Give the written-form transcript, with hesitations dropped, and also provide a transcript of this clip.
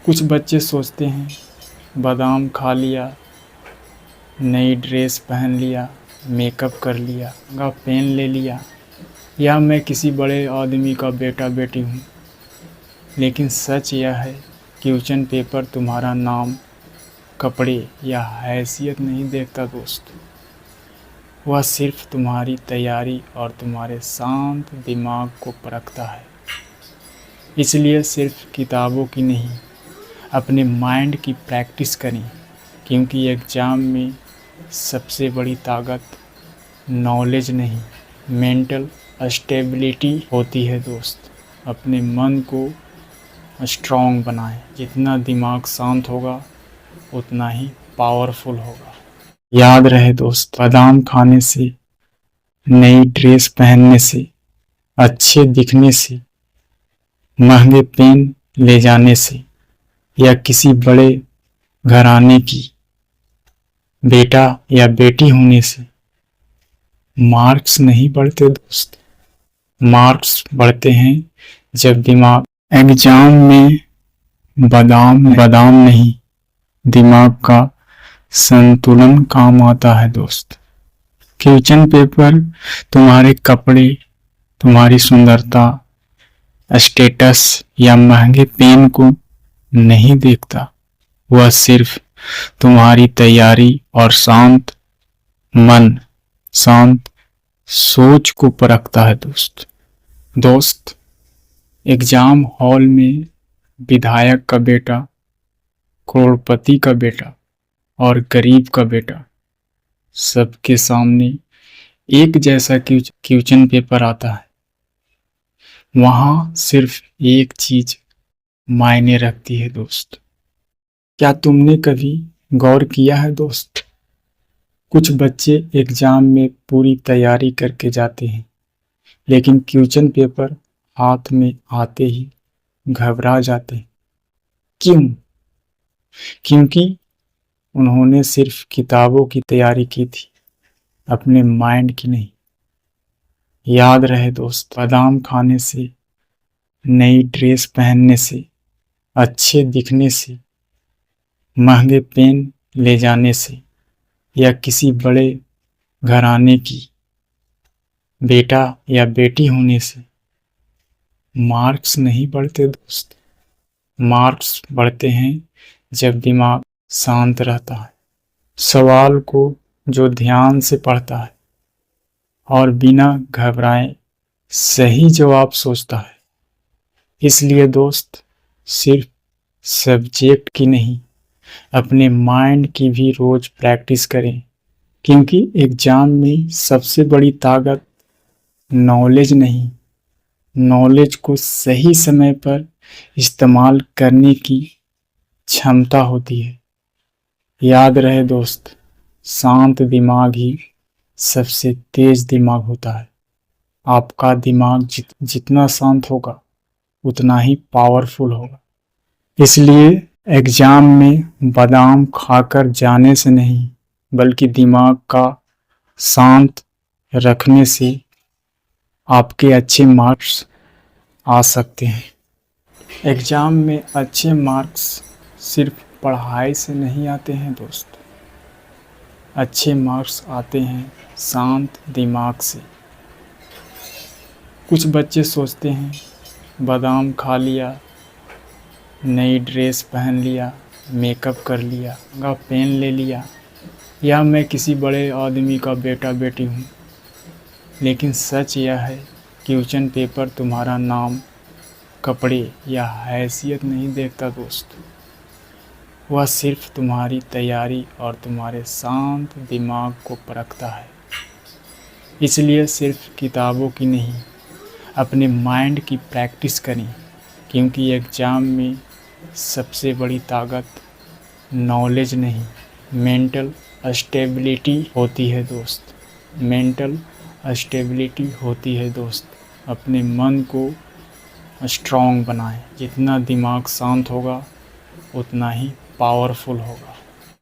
कुछ बच्चे सोचते हैं बादाम खा लिया, नई ड्रेस पहन लिया, मेकअप कर लिया, का पेन ले लिया, या मैं किसी बड़े आदमी का बेटा बेटी हूँ। लेकिन सच यह है कि क्वेश्चन पेपर तुम्हारा नाम, कपड़े या हैसियत नहीं देखता दोस्त। वह सिर्फ तुम्हारी तैयारी और तुम्हारे शांत दिमाग को परखता है। इसलिए सिर्फ किताबों की नहीं, अपने माइंड की प्रैक्टिस करें, क्योंकि एग्ज़ाम में सबसे बड़ी ताकत नॉलेज नहीं, मेंटल स्टेबिलिटी होती है दोस्त। अपने मन को स्ट्रॉन्ग बनाएं। जितना दिमाग शांत होगा उतना ही पावरफुल होगा। याद रहे दोस्त, बादाम खाने से, नई ड्रेस पहनने से, अच्छे दिखने से, महंगे पेन ले जाने से, या किसी बड़े घराने की बेटा या बेटी होने से मार्क्स नहीं बढ़ते दोस्त। मार्क्स बढ़ते हैं जब दिमाग एग्जाम में बादाम बादाम नहीं, दिमाग का संतुलन काम आता है दोस्त। क्वेश्चन पेपर तुम्हारे कपड़े, तुम्हारी सुंदरता, स्टेटस या महंगे पेन को नहीं देखता। वह सिर्फ तुम्हारी तैयारी और शांत मन, शांत सोच को परखता है दोस्त। एग्जाम हॉल में विधायक का बेटा, करोड़पति का बेटा और गरीब का बेटा, सबके सामने एक जैसा क्वेश्चन पेपर आता है। वहां सिर्फ एक चीज मायने रखती है दोस्त। क्या तुमने कभी गौर किया है दोस्त? कुछ बच्चे एग्जाम में पूरी तैयारी करके जाते हैं, लेकिन क्वेश्चन पेपर हाथ में आते ही घबरा जाते हैं। क्यों? क्योंकि उन्होंने सिर्फ किताबों की तैयारी की थी, अपने माइंड की नहीं। याद रहे दोस्त, बादाम खाने से, नई ड्रेस पहनने से, अच्छे दिखने से, महंगे पेन ले जाने से, या किसी बड़े घराने की बेटा या बेटी होने से मार्क्स नहीं बढ़ते दोस्त। मार्क्स बढ़ते हैं जब दिमाग शांत रहता है, सवाल को जो ध्यान से पढ़ता है और बिना घबराए सही जवाब सोचता है। इसलिए दोस्त, सिर्फ सब्जेक्ट की नहीं, अपने माइंड की भी रोज प्रैक्टिस करें, क्योंकि एग्जाम में सबसे बड़ी ताकत नॉलेज नहीं, नॉलेज को सही समय पर इस्तेमाल करने की क्षमता होती है। याद रहे दोस्त, शांत दिमाग ही सबसे तेज दिमाग होता है। आपका दिमाग जितना शांत होगा उतना ही पावरफुल होगा। इसलिए एग्जाम में बादाम खाकर जाने से नहीं, बल्कि दिमाग का शांत रखने से आपके अच्छे मार्क्स आ सकते हैं। एग्जाम में अच्छे मार्क्स सिर्फ पढ़ाई से नहीं आते हैं दोस्त। अच्छे मार्क्स आते हैं शांत दिमाग से। कुछ बच्चे सोचते हैं बादाम खा लिया, नई ड्रेस पहन लिया, मेकअप कर लिया, का पेन ले लिया, या मैं किसी बड़े आदमी का बेटा बेटी हूँ। लेकिन सच यह है कि क्वेश्चन पेपर तुम्हारा नाम, कपड़े या हैसियत नहीं देखता दोस्त। वह सिर्फ तुम्हारी तैयारी और तुम्हारे शांत दिमाग को परखता है। इसलिए सिर्फ किताबों की नहीं, अपने माइंड की प्रैक्टिस करें, क्योंकि एग्ज़ाम में सबसे बड़ी ताकत नॉलेज नहीं, मेंटल स्टेबिलिटी होती है दोस्त। मेंटल स्टेबिलिटी होती है दोस्त। अपने मन को स्ट्रॉन्ग बनाएं। जितना दिमाग शांत होगा उतना ही पावरफुल होगा।